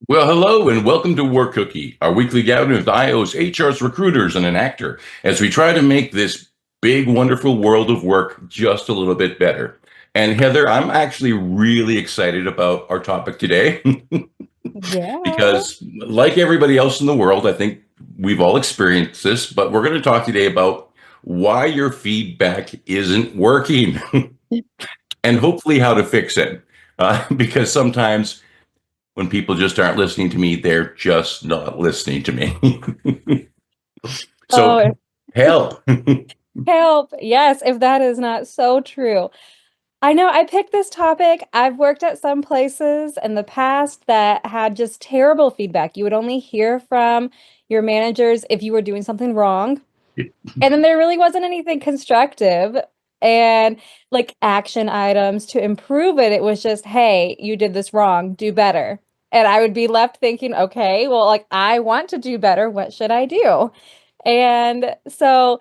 Well, hello and welcome to Work Cookie, our weekly gathering of IO's HR's recruiters and an actor, as we try to make this big, wonderful world of work just a little bit better. And Heather, I'm actually really excited about our topic today Yeah. because, like everybody else in the world, I think we've all experienced this, but we're going to talk today about why your feedback isn't working and hopefully how to fix it. Because sometimes when people just aren't listening to me, they're just not listening to me. So Oh, help. help. Yes, if that is not so true. I know I picked this topic. I've worked at some places in the past that had just terrible feedback. You would only hear from your managers if you were doing something wrong. And then there really wasn't anything constructive and like action items to improve it. It was just, hey, you did this wrong, do better. And I would be left thinking, okay, well, like I want to do better. What should I do? And so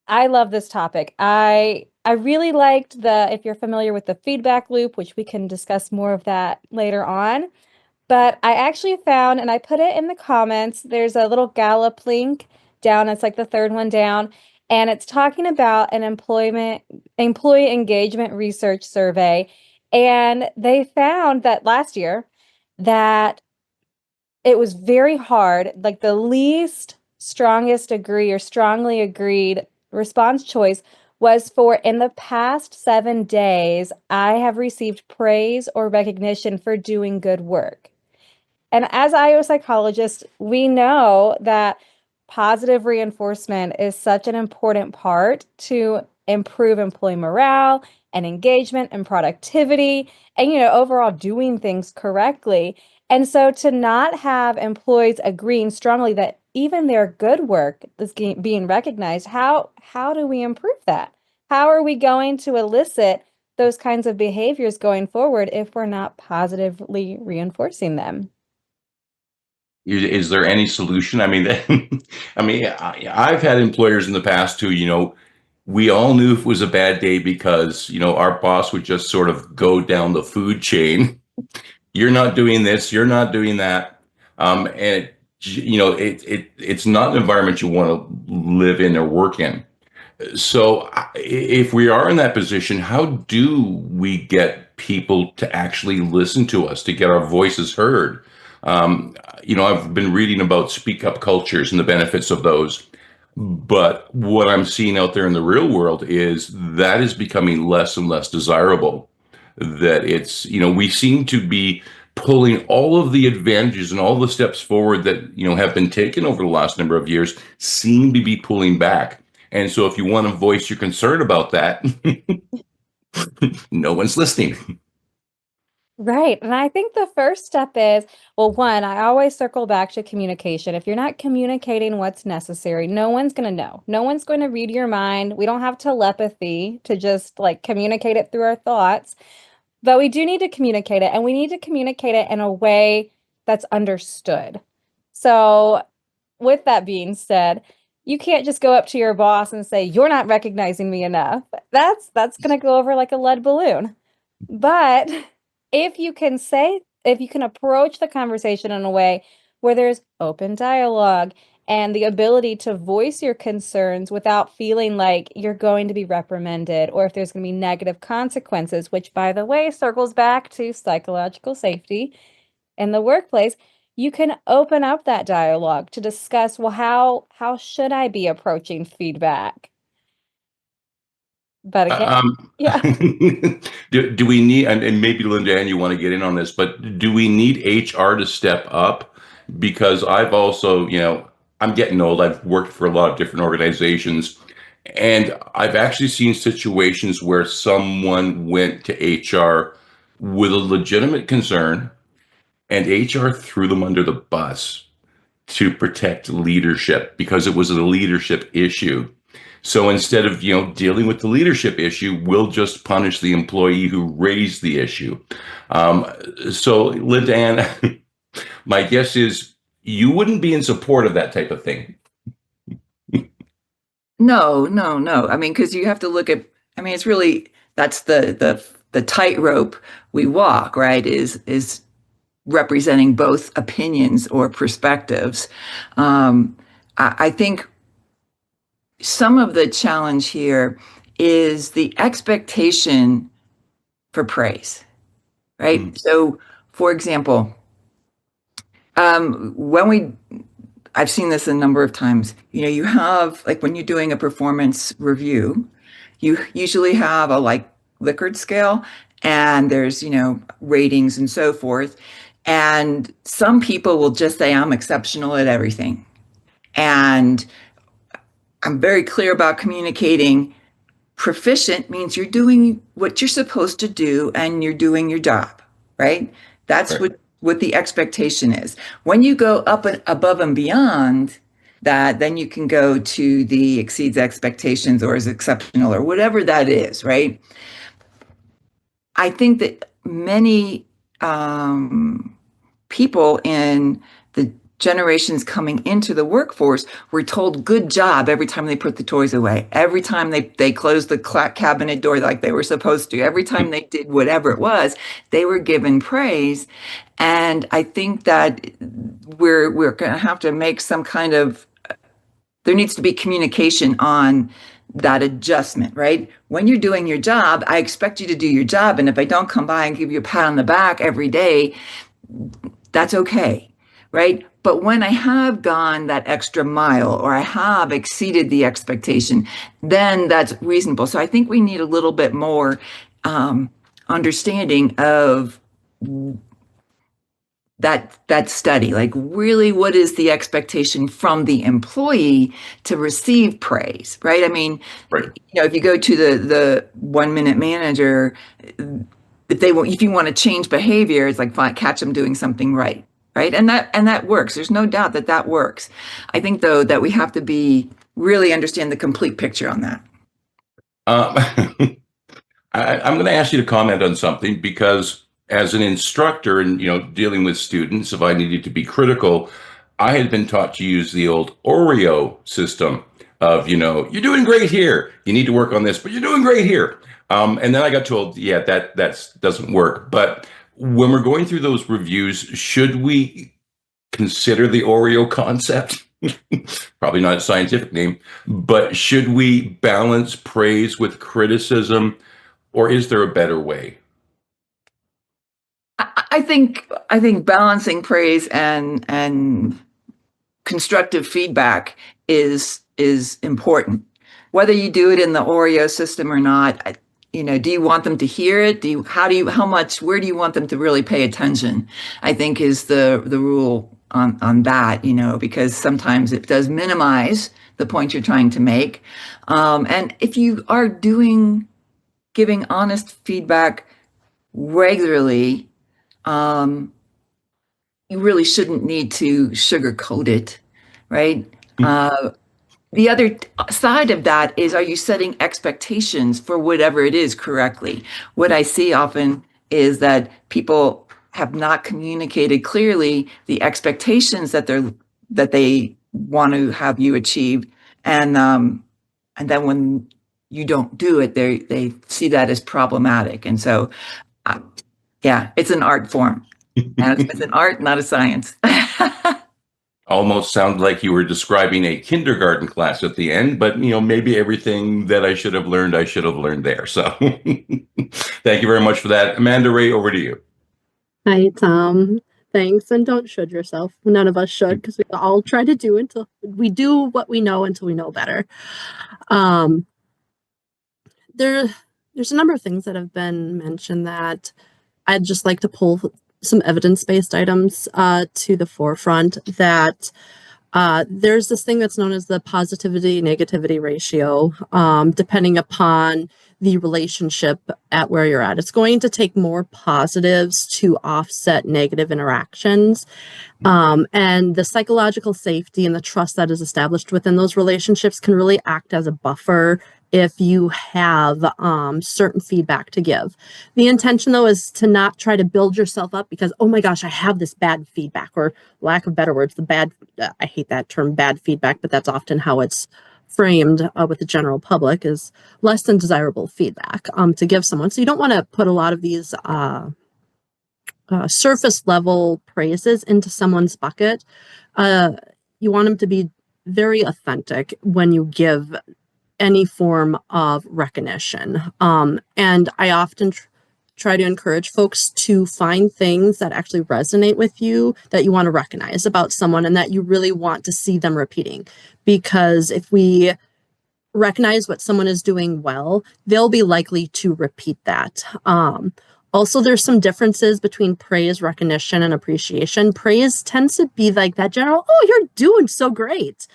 I love this topic. I really liked the if you're familiar with the feedback loop, which we can discuss more of that later on. But I actually found, and I put it in the comments, there's a little Gallup link down. It's like the third one down, and it's talking about an employee engagement research survey. And they found that last year that it was very hard, like the least strongest agree or strongly agreed response choice was for in the past 7 days, I have received praise or recognition for doing good work. And as IO psychologists, we know that positive reinforcement is such an important part to improve employee morale and engagement and productivity and overall doing things correctly. And so to not have employees agreeing strongly that even their good work is being recognized, how do we improve that? How are we going to elicit those kinds of behaviors going forward if we're not positively reinforcing them? Is there any solution? I mean, I've had employers in the past who, we all knew if it was a bad day because, our boss would just sort of go down the food chain. You're not doing this, you're not doing that. And it's not an environment you want to live in or work in. So, if we are in that position, how do we get people to actually listen to us, to get our voices heard? I've been reading about speak up cultures and the benefits of those. But what I'm seeing out there in the real world is that is becoming less and less desirable. That it's, we seem to be pulling all of the advantages and all the steps forward that, have been taken over the last number of years, seem to be pulling back. And so if you want to voice your concern about that, no one's listening. Right. And I think the first step is, well, one, I always circle back to communication. If you're not communicating what's necessary, no one's going to know. No one's going to read your mind. We don't have telepathy to just like communicate it through our thoughts, but we do need to communicate it and we need to communicate it in a way that's understood. So, with that being said, you can't just go up to your boss and say, "You're not recognizing me enough." That's going to go over like a lead balloon. But if you can approach the conversation in a way where there's open dialogue and the ability to voice your concerns without feeling like you're going to be reprimanded or if there's going to be negative consequences, which, by the way, circles back to psychological safety in the workplace, you can open up that dialogue to discuss, well, how should I be approaching feedback? But again, Um, yeah. do we need, and maybe LindaAnn, you want to get in on this, but do we need HR to step up? Because I've also, I'm getting old. I've worked for a lot of different organizations, and I've actually seen situations where someone went to HR with a legitimate concern, and HR threw them under the bus to protect leadership because it was a leadership issue. So instead of, dealing with the leadership issue, we'll just punish the employee who raised the issue. Um, so, LindaAnn, my guess is you wouldn't be in support of that type of thing. No, no, no. I mean, because you have to look at, I mean, it's really that's the tightrope we walk, right? Is representing both opinions or perspectives. I think some of the challenge here is the expectation for praise, right? Mm. So, for example, I've seen this a number of times. You have, like, when you're doing a performance review, you usually have a Likert scale, and there's, ratings and so forth. And some people will just say, I'm exceptional at everything. And I'm very clear about communicating. Proficient means you're doing what you're supposed to do and you're doing your job, right? That's Right. what the expectation is. When you go up and above and beyond that, then you can go to the exceeds expectations or is exceptional or whatever that is, right? I think that many people in the generations coming into the workforce were told good job every time they put the toys away, every time they closed the cabinet door like they were supposed to, every time they did whatever it was, they were given praise. And I think that we're going to have to make some kind of, there needs to be communication on that adjustment, right? When you're doing your job, I expect you to do your job. And if I don't come by and give you a pat on the back every day, that's okay, right? But when I have gone that extra mile or I have exceeded the expectation, then that's reasonable. So I think we need a little bit more understanding of that study. Like, really, what is the expectation from the employee to receive praise, right? I mean, Right. if you go to the 1 Minute Manager, if you want to change behavior, it's like, fine, catch them doing something right, and that works. There's no doubt that works. I think, though, that we have to really understand the complete picture on that. I'm going to ask you to comment on something, because as an instructor and dealing with students, if I needed to be critical, I had been taught to use the old Oreo system of you're doing great here, you need to work on this, but you're doing great here. And then I got told, yeah, that doesn't work. But when we're going through those reviews, should we consider the Oreo concept? Probably not a scientific name, but should we balance praise with criticism, or is there a better way? I think balancing praise and constructive feedback is important. Whether you do it in the Oreo system or not, do you want them to hear it? Where do you want them to really pay attention? I think is the rule on that, because sometimes it does minimize the point you're trying to make. And if you are giving honest feedback regularly, you really shouldn't need to sugarcoat it, right? The other side of that is, are you setting expectations for whatever it is correctly? What I see often is that people have not communicated clearly the expectations that they want to have you achieve, and then when you don't do it, they see that as problematic. And so, yeah, it's an art form, and it's an art, not a science. Almost sounds like you were describing a kindergarten class at the end, but maybe everything that I should have learned there. So thank you very much for that. Amanda Ray, over to you. Hi, Tom. Thanks. And don't should yourself. None of us should, because we all try to do until we do what we know until we know better. There's a number of things that have been mentioned that I'd just like to pull some evidence-based items to the forefront. That there's this thing that's known as the positivity-negativity ratio, depending upon the relationship at where you're at. It's going to take more positives to offset negative interactions. And the psychological safety and the trust that is established within those relationships can really act as a buffer if you have certain feedback to give. The intention, though, is to not try to build yourself up because, oh my gosh, I have this bad feedback, or lack of better words, I hate that term, bad feedback, but that's often how it's framed with the general public, is less than desirable feedback to give someone. So you don't want to put a lot of these surface level praises into someone's bucket. You want them to be very authentic when you give any form of recognition. And I often try to encourage folks to find things that actually resonate with you, that you want to recognize about someone, and that you really want to see them repeating. Because if we recognize what someone is doing well, they'll be likely to repeat that. Also, there's some differences between praise, recognition, and appreciation. Praise tends to be like that general, oh, you're doing so great.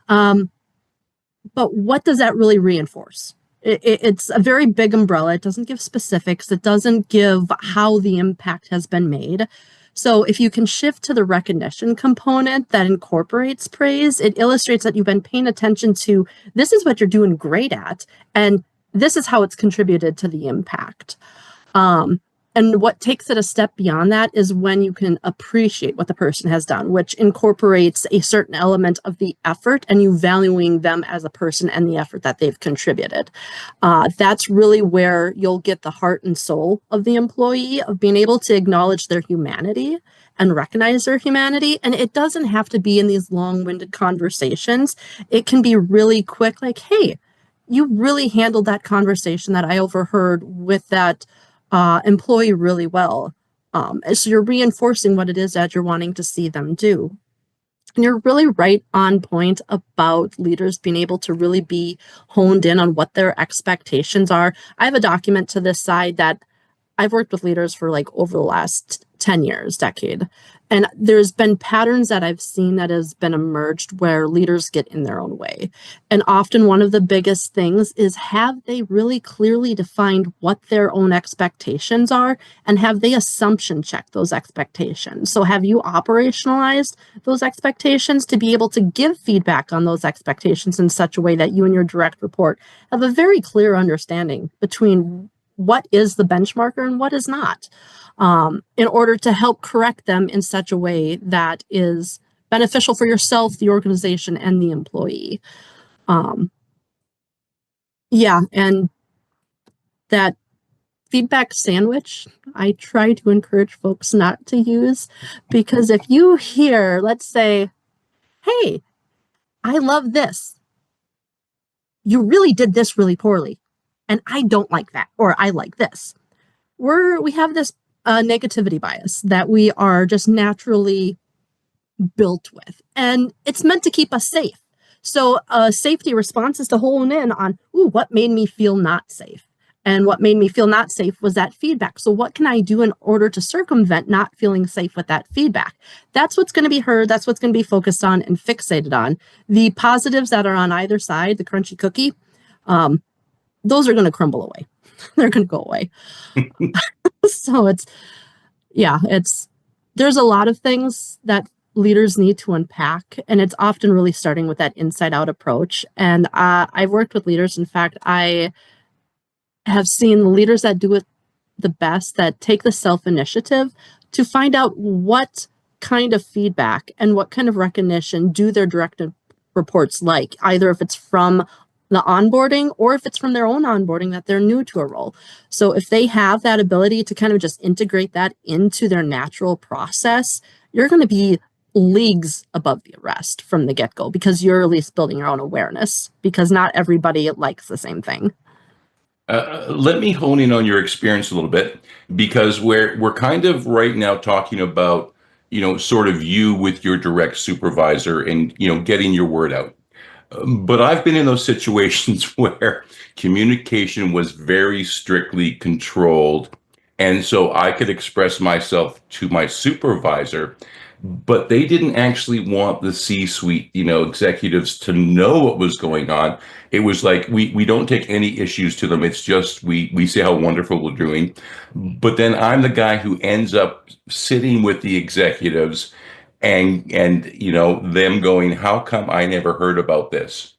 But what does that really reinforce? It's a very big umbrella. It doesn't give specifics. It doesn't give how the impact has been made. So if you can shift to the recognition component that incorporates praise, it illustrates that you've been paying attention to, this is what you're doing great at, and this is how it's contributed to the impact. And what takes it a step beyond that is when you can appreciate what the person has done, which incorporates a certain element of the effort and you valuing them as a person and the effort that they've contributed. That's really where you'll get the heart and soul of the employee, of being able to acknowledge their humanity and recognize their humanity. And it doesn't have to be in these long-winded conversations. It can be really quick, like, hey, you really handled that conversation that I overheard with that employee really well. So you're reinforcing what it is that you're wanting to see them do. And you're really right on point about leaders being able to really be honed in on what their expectations are. I have a document to this side that I've worked with leaders for like over the last 10 years, decade. And there's been patterns that I've seen that has been emerged where leaders get in their own way. And often one of the biggest things is, have they really clearly defined what their own expectations are, and have they assumption checked those expectations? So have you operationalized those expectations to be able to give feedback on those expectations in such a way that you and your direct report have a very clear understanding between what is the benchmarker and what is not, in order to help correct them in such a way that is beneficial for yourself, the organization, and the employee. Yeah, and that feedback sandwich, I try to encourage folks not to use, because if you hear, let's say, hey, I love this, you really did this really poorly, and I don't like that, or I like this. We have this negativity bias that we are just naturally built with, and it's meant to keep us safe. So a safety response is to hone in on, ooh, what made me feel not safe? And what made me feel not safe was that feedback. So what can I do in order to circumvent not feeling safe with that feedback? That's what's going to be heard. That's what's going to be focused on and fixated on. The positives that are on either side, the crunchy cookie, those are going to crumble away. They're going to go away. So there's a lot of things that leaders need to unpack, and it's often really starting with that inside out approach. And I've worked with leaders. In fact, I have seen the leaders that do it the best, that take the self-initiative to find out what kind of feedback and what kind of recognition do their direct reports like, either if it's from the onboarding or if it's from their own onboarding that they're new to a role. So if they have that ability to kind of just integrate that into their natural process, you're going to be leagues above the rest from the get-go, because you're at least building your own awareness, because not everybody likes the same thing. Let me hone in on your experience a little bit, because we're kind of right now talking about, sort of you with your direct supervisor and, getting your word out. But I've been in those situations where communication was very strictly controlled. And so I could express myself to my supervisor, but they didn't actually want the C-suite, executives to know what was going on. It was like, we don't take any issues to them. It's just, we say how wonderful we're doing. But then I'm the guy who ends up sitting with the executives and them going, how come I never heard about this?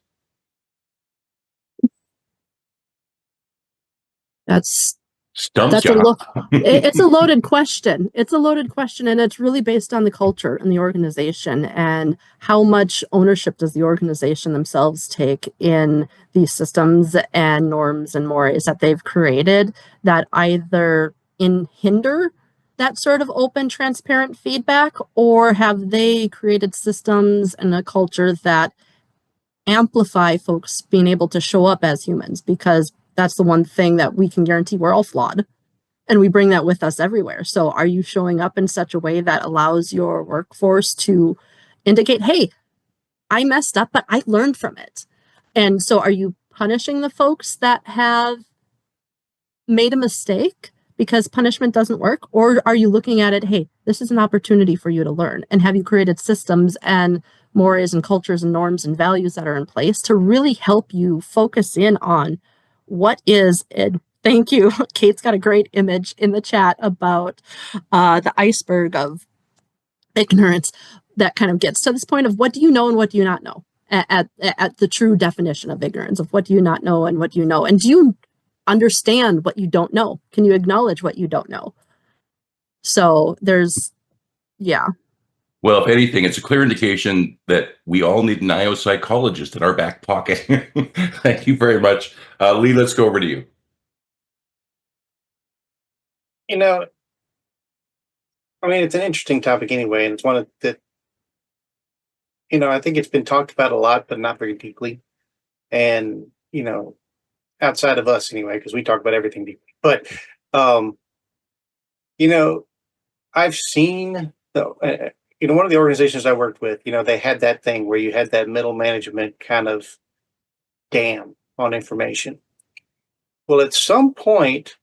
That's Stumps a you. it's a loaded question. It's a loaded question, and it's really based on the culture and the organization, and how much ownership does the organization themselves take in these systems and norms and mores that they've created that either hinder that sort of open, transparent feedback, or have they created systems and a culture that amplify folks being able to show up as humans? Because that's the one thing that we can guarantee: we're all flawed, and we bring that with us everywhere. So are you showing up in such a way that allows your workforce to indicate, hey, I messed up, but I learned from it? And so are you punishing the folks that have made a mistake because punishment doesn't work? Or are you looking at it, hey, this is an opportunity for you to learn? And have you created systems and mores and cultures and norms and values that are in place to really help you focus in on what is it? Thank you. Kate's got a great image in the chat about the iceberg of ignorance that kind of gets to this point of what do you know and what do you not know, at the true definition of ignorance, of what do you not know and what do you know, and do you understand what you don't know? Can you acknowledge what you don't know? So there's, yeah. Well, if anything, it's a clear indication that we all need an IO psychologist in our back pocket. Thank you very much. Lee, let's go over to you. You know, I mean, it's an interesting topic anyway, and it's one that, I think it's been talked about a lot, but not very deeply. And, outside of us anyway, because we talk about everything deeply. But, I've seen, one of the organizations I worked with, they had that thing where you had that middle management kind of dam on information. Well, at some point,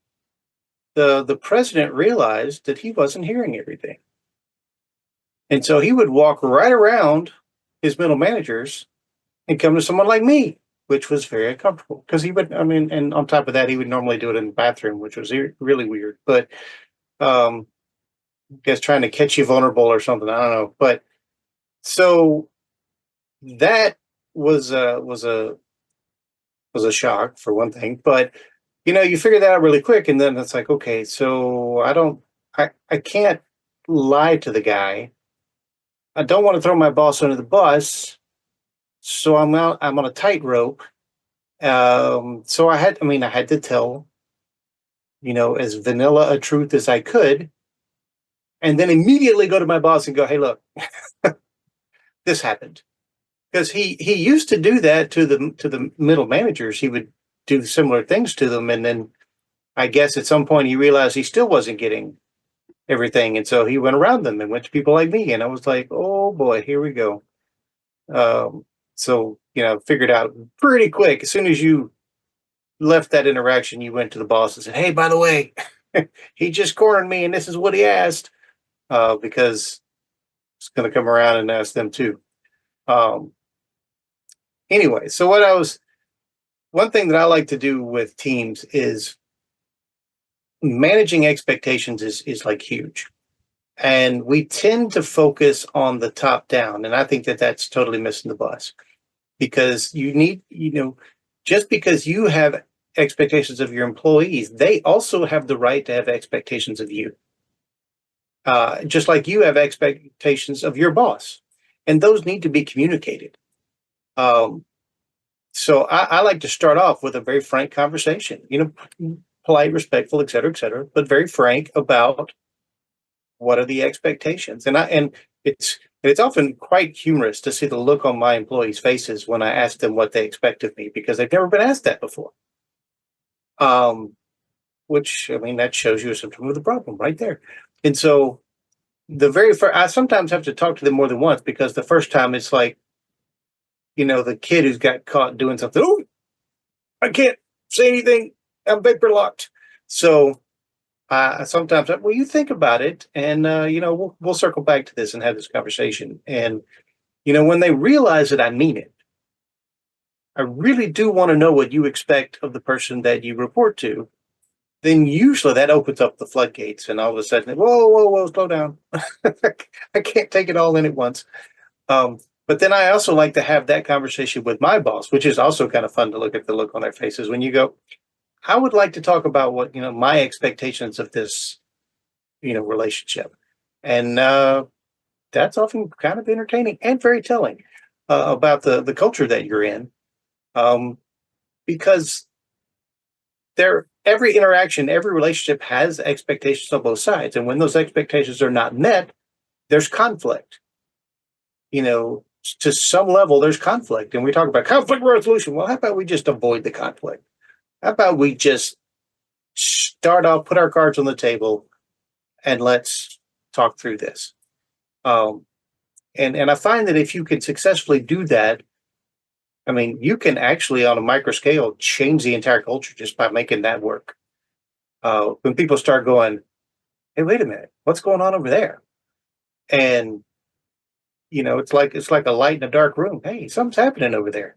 the president realized that he wasn't hearing everything. And so he would walk right around his middle managers and come to someone like me, which was very uncomfortable because he would, and on top of that, he would normally do it in the bathroom, which was really weird. But I guess trying to catch you vulnerable or something, I don't know. But so that was a shock for one thing. But you figure that out really quick, and then it's like, okay, so I can't lie to the guy. I don't want to throw my boss under the bus, so I'm on a tightrope. So I had to tell, as vanilla a truth as I could, and then immediately go to my boss and go, hey, look, this happened. Because he used to do that to the middle managers. He would do similar things to them, and then I guess at some point he realized he still wasn't getting everything, and so he went around them and went to people like me, and I was like, oh boy, here we go. So figured out pretty quick, as soon as you left that interaction, you went to the boss and said, hey, by the way, he just cornered me and this is what he asked, because it's going to come around and ask them too. Anyway, so one thing that I like to do with teams is managing expectations is like huge. And we tend to focus on the top down. And I think that that's totally missing the bus, because you need, just because you have expectations of your employees, they also have the right to have expectations of you. Just like you have expectations of your boss, and those need to be communicated. So I like to start off with a very frank conversation, polite, respectful, et cetera, but very frank about what are the expectations. And it's often quite humorous to see the look on my employees' faces when I ask them what they expect of me, because they've never been asked that before. Which, that shows you a symptom of the problem right there. And so the very first, I sometimes have to talk to them more than once, because the first time it's like, the kid who's got caught doing something. Oh, I can't say anything. I'm paper locked. So sometimes, well, you think about it, and we'll circle back to this and have this conversation. And when they realize that I mean it, I really do want to know what you expect of the person that you report to. Then usually that opens up the floodgates, and all of a sudden, whoa, slow down. I can't take it all in at once. But then I also like to have that conversation with my boss, which is also kind of fun to look at the look on their faces when you go, I would like to talk about what, my expectations of this, relationship. And that's often kind of entertaining and very telling about the culture that you're in. Because there every interaction, every relationship has expectations on both sides. And when those expectations are not met, there's conflict. To some level, there's conflict. And we talk about conflict resolution. Well, how about we just avoid the conflict? How about we just start off, put our cards on the table, and let's talk through this. And I find that if you can successfully do that, I mean, you can actually, on a micro scale, change the entire culture just by making that work. When people start going, "Hey, wait a minute, what's going on over there?" And it's like a light in a dark room. Hey, something's happening over there.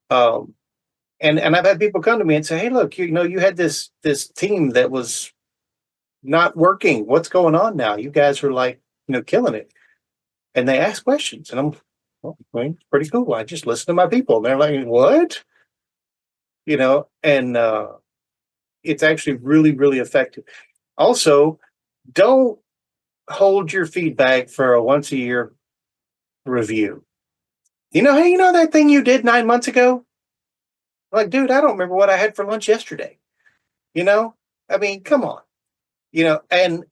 And I've had people come to me and say, "Hey, look, you had this team that was not working. What's going on now? You guys are like, killing it." And they ask questions, and I'm, well, I mean, it's pretty cool. I just listen to my people, and they're like, "What?" And it's actually really, really effective. Also, don't hold your feedback for a once a year review. Hey, that thing you did 9 months ago? Like, dude, I don't remember what I had for lunch yesterday. I mean, come on. And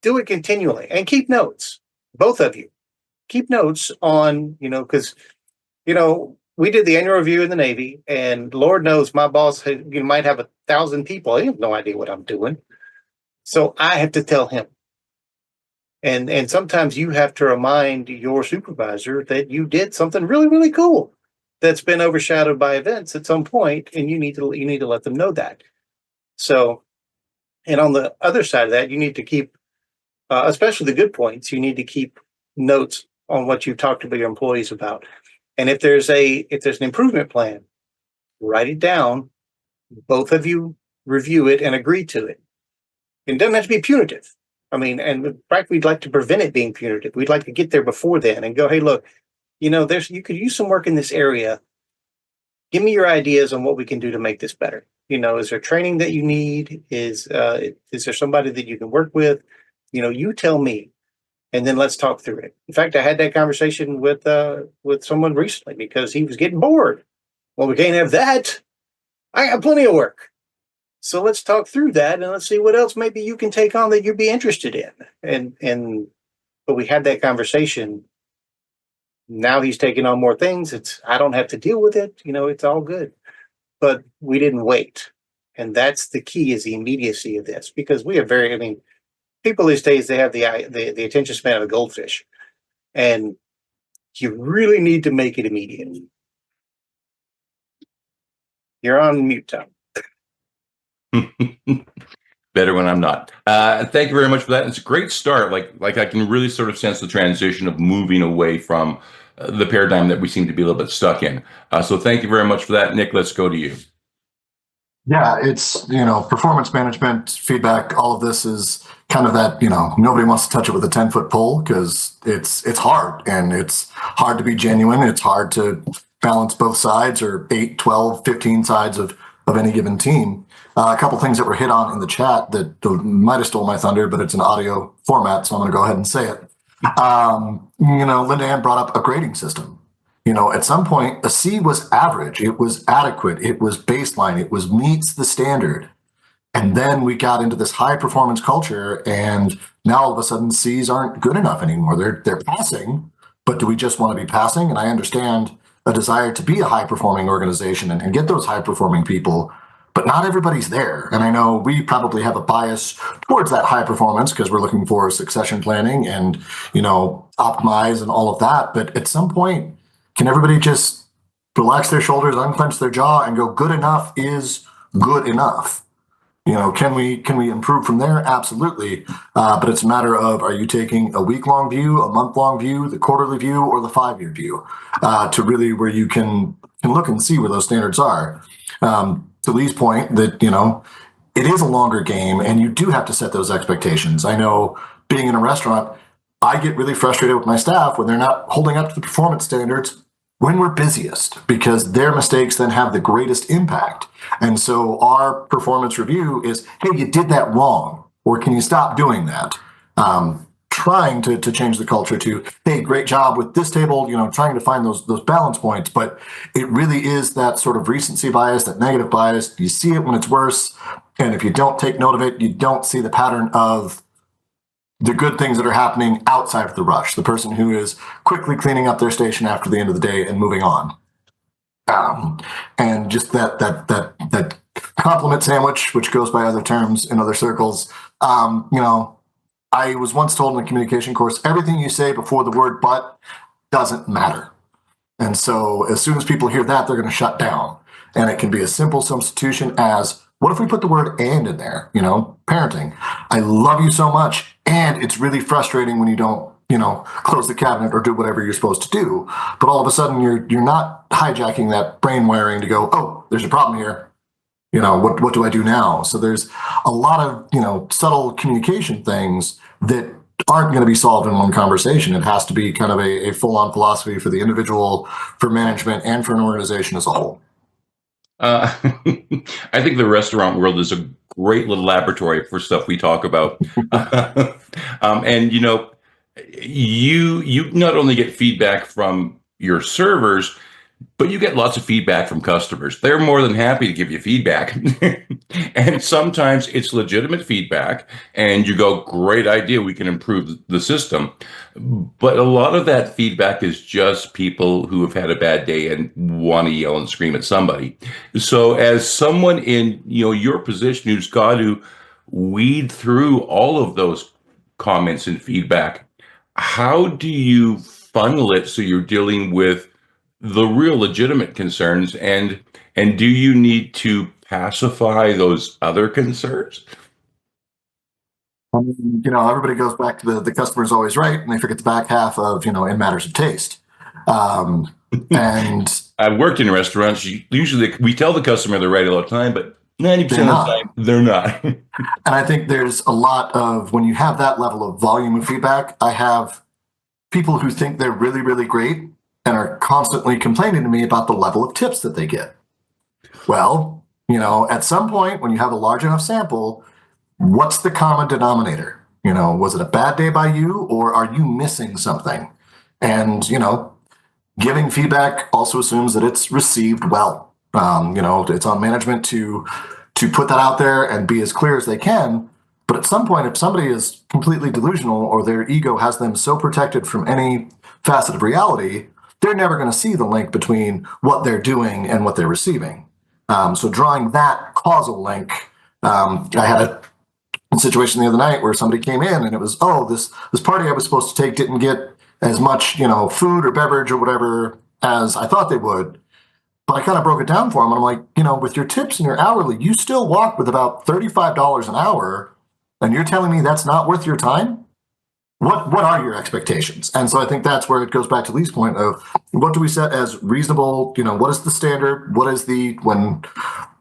do it continually and keep notes. Both of you keep notes on, because, we did the annual review in the Navy, and Lord knows my boss might have 1,000 people. He have no idea what I'm doing. So I have to tell him. And sometimes you have to remind your supervisor that you did something really, really cool that's been overshadowed by events at some point, and you need to let them know that. So, and on the other side of that, you need to keep, especially the good points, you need to keep notes on what you've talked to your employees about. And if there's an improvement plan, write it down. Both of you review it and agree to it. It doesn't have to be punitive. I mean, and in fact, we'd like to prevent it being punitive. We'd like to get there before then and go, "Hey, look, you could use some work in this area. Give me your ideas on what we can do to make this better. Is there training that you need? Is there somebody that you can work with? You tell me, and then let's talk through it." In fact, I had that conversation with someone recently because he was getting bored. Well, we can't have that. I got plenty of work. So let's talk through that, and let's see what else maybe you can take on that you'd be interested in. But we had that conversation. Now he's taking on more things. I don't have to deal with it. It's all good. But we didn't wait. And that's the key, is the immediacy of this, because we have people these days, they have the attention span of a goldfish, and you really need to make it immediate. You're on mute, Tom. Better when I'm not. Thank you very much for that. It's a great start. Like I can really sort of sense the transition of moving away from the paradigm that we seem to be a little bit stuck in. So thank you very much for that. Nick, let's go to you. Yeah, it's, performance management, feedback, all of this is kind of that, nobody wants to touch it with a 10-foot pole because it's hard, and it's hard to be genuine. It's hard to balance both sides, or 8, 12, 15 sides of any given team. A couple things that were hit on in the chat that might have stole my thunder, but it's an audio format, so I'm going to go ahead and say it. LindaAnn brought up a grading system. At some point, a C was average. It was adequate. It was baseline. It was meets the standard. And then we got into this high performance culture, and now all of a sudden C's aren't good enough anymore. They're passing, but do we just want to be passing? And I understand a desire to be a high performing organization and get those high performing people, but not everybody's there. And I know we probably have a bias towards that high performance because we're looking for succession planning and, optimize and all of that. But at some point, can everybody just relax their shoulders, unclench their jaw, and go, good enough is good enough? Can we improve from there? Absolutely. But it's a matter of, are you taking a week-long view, a month-long view, the quarterly view, or the 5-year view, to really where you can look and see where those standards are. To Lee's point that, it is a longer game, and you do have to set those expectations. I know, being in a restaurant, I get really frustrated with my staff when they're not holding up to the performance standards when we're busiest, because their mistakes then have the greatest impact. And so our performance review is, hey, you did that wrong, or can you stop doing that? trying to change the culture to, hey, great job with this table, trying to find those balance points. But it really is that sort of recency bias, that negative bias. You see it when it's worse. And if you don't take note of it, you don't see the pattern of the good things that are happening outside of the rush, the person who is quickly cleaning up their station after the end of the day and moving on. And just that compliment sandwich, which goes by other terms in other circles. I was once told in a communication course, everything you say before the word but doesn't matter. And so as soon as people hear that, they're going to shut down. And it can be a simple substitution as, what if we put the word and in there? Parenting. I love you so much. And it's really frustrating when you don't, close the cabinet or do whatever you're supposed to do. But all of a sudden you're not hijacking that brain wiring to go, oh, there's a problem here. What do I do now? So there's a lot of, subtle communication things that aren't going to be solved in one conversation. It has to be kind of a full-on philosophy for the individual, for management, and for an organization as a whole. I think the restaurant world is a great little laboratory for stuff we talk about. And you not only get feedback from your servers, but you get lots of feedback from customers. They're more than happy to give you feedback. And sometimes it's legitimate feedback and you go, great idea, we can improve the system. But a lot of that feedback is just people who have had a bad day and want to yell and scream at somebody. So as someone in your position who's got to weed through all of those comments and feedback, how do you funnel it so you're dealing with the real legitimate concerns, and do you need to pacify those other concerns? Everybody goes back to the customer's always right, and they forget the back half of, in matters of taste. And I've worked in restaurants. Usually we tell the customer they're right all the time, but 90% of the time they're not. And I think there's a lot of, when you have that level of volume of feedback, I have people who think they're really, really great and are constantly complaining to me about the level of tips that they get. Well, at some point when you have a large enough sample, what's the common denominator? Was it a bad day by you, or are you missing something? And, giving feedback also assumes that it's received well. It's on management to put that out there and be as clear as they can. But at some point, if somebody is completely delusional or their ego has them so protected from any facet of reality, they're never going to see the link between what they're doing and what they're receiving. So drawing that causal link, I had a situation the other night where somebody came in and it was, this party I was supposed to take didn't get as much, food or beverage or whatever as I thought they would. But I kind of broke it down for them. And I'm like, with your tips and your hourly, you still walk with about $35 an hour, and you're telling me that's not worth your time? What are your expectations? And so I think that's where it goes back to Lee's point of, what do we set as reasonable? What is the standard? What is when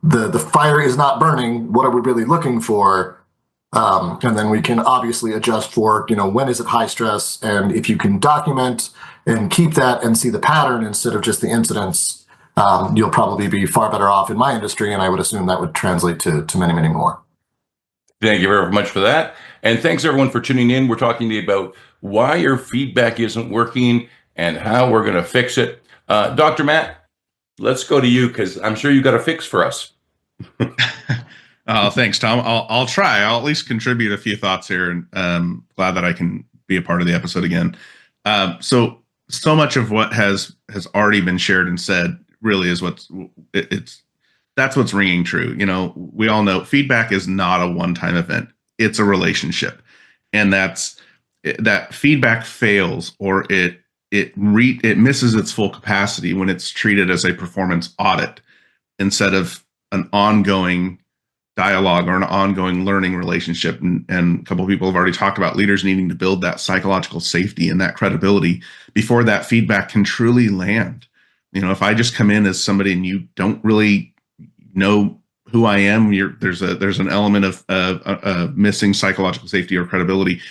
the fire is not burning, what are we really looking for? And then we can obviously adjust for, when is it high stress? And if you can document and keep that and see the pattern instead of just the incidents, you'll probably be far better off in my industry. And I would assume that would translate to many, many more. Thank you very much for that. And thanks everyone for tuning in. We're talking to you about why your feedback isn't working and how we're going to fix it. Dr. Matt, let's go to you because I'm sure you got a fix for us. Thanks, Tom. I'll try. I'll at least contribute a few thoughts here, and glad that I can be a part of the episode again. So much of what has already been shared and said really is that's what's ringing true. We all know feedback is not a one-time event. It's a relationship. And that feedback fails, or it misses its full capacity when it's treated as a performance audit instead of an ongoing dialogue or an ongoing learning relationship. And a couple of people have already talked about leaders needing to build that psychological safety and that credibility before that feedback can truly land. If I just come in as somebody and you don't really know who I am, there's an element of missing psychological safety or credibility.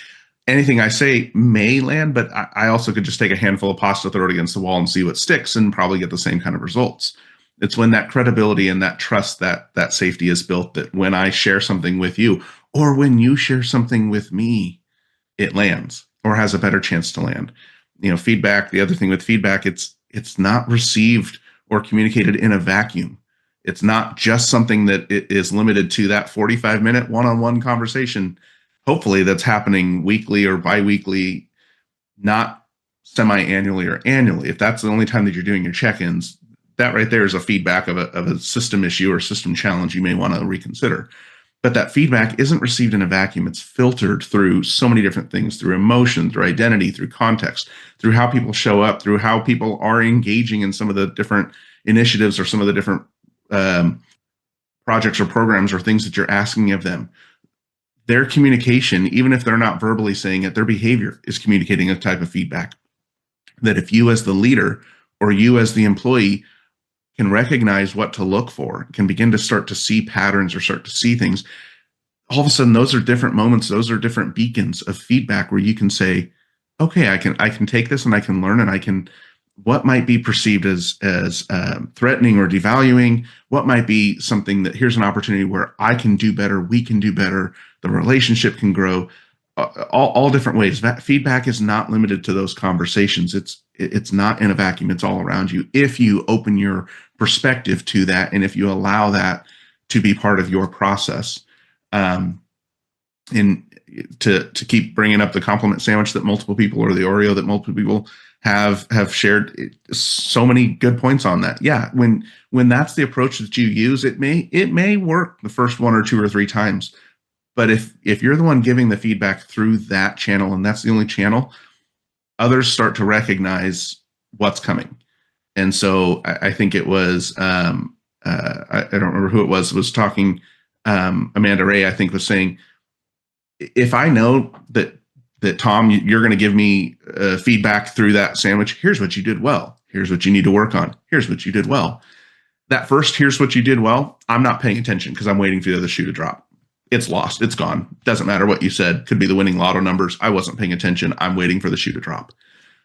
Anything I say may land, but I also could just take a handful of pasta, throw it against the wall and see what sticks and probably get the same kind of results. It's when that credibility and that trust, that safety is built, that when I share something with you or when you share something with me, it lands. or has a better chance to land. Feedback, the other thing with feedback, it's not received or communicated in a vacuum. It's not just something that it is limited to that 45-minute one-on-one conversation. Hopefully that's happening weekly or biweekly, not semi-annually or annually. If that's the only time that you're doing your check-ins, that right there is a feedback of a system issue or system challenge you may want to reconsider. But that feedback isn't received in a vacuum. It's filtered through so many different things, through emotion, through identity, through context, through how people show up, through how people are engaging in some of the different initiatives or some of the different projects or programs or things that you're asking of them. Their communication, even if they're not verbally saying it, their behavior is communicating a type of feedback that if you as the leader or you as the employee can recognize what to look for, can begin to start to see patterns or start to see things, all of a sudden those are different moments, those are different beacons of feedback where you can say, okay, I can take this and I can learn, and I can, what might be perceived as threatening or devaluing, what might be something that here's an opportunity where I can do better, we can do better, the relationship can grow, all different ways. That feedback is not limited to those conversations. It's not in a vacuum. It's all around you. If you open your perspective to that, and if you allow that to be part of your process, and to keep bringing up the compliment sandwich that multiple people, or the Oreo that multiple people have shared so many good points on that. Yeah, when that's the approach that you use, it may work the first 1 or 2 or 3 times. But if you're the one giving the feedback through that channel, and that's the only channel, others start to recognize what's coming. And so I think it was, I don't remember who it was talking, Amanda Ray, I think, was saying, if I know that Tom, you're going to give me feedback through that sandwich, here's what you did well, here's what you need to work on, here's what you did well. That first, here's what you did well, I'm not paying attention because I'm waiting for the other shoe to drop. It's lost. It's gone. Doesn't matter what you said. Could be the winning lotto numbers. I wasn't paying attention. I'm waiting for the shoe to drop.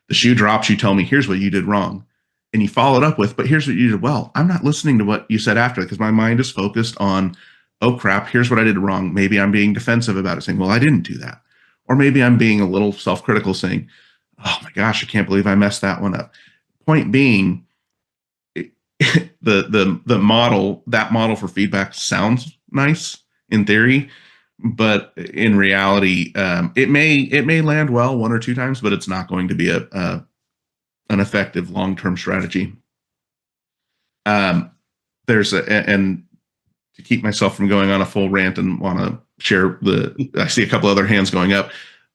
The shoe drops. You tell me, here's what you did wrong. And you follow it up with, but here's what you did well. I'm not listening to what you said after, because my mind is focused on, oh crap, here's what I did wrong. Maybe I'm being defensive about it, saying, well, I didn't do that. Or maybe I'm being a little self-critical, saying, oh my gosh, I can't believe I messed that one up. Point being, the model, that model for feedback sounds nice in theory, but in reality, it may land well 1 or 2 times, but it's not going to be an effective long-term strategy. And to keep myself from going on a full rant and want to share I see a couple other hands going up.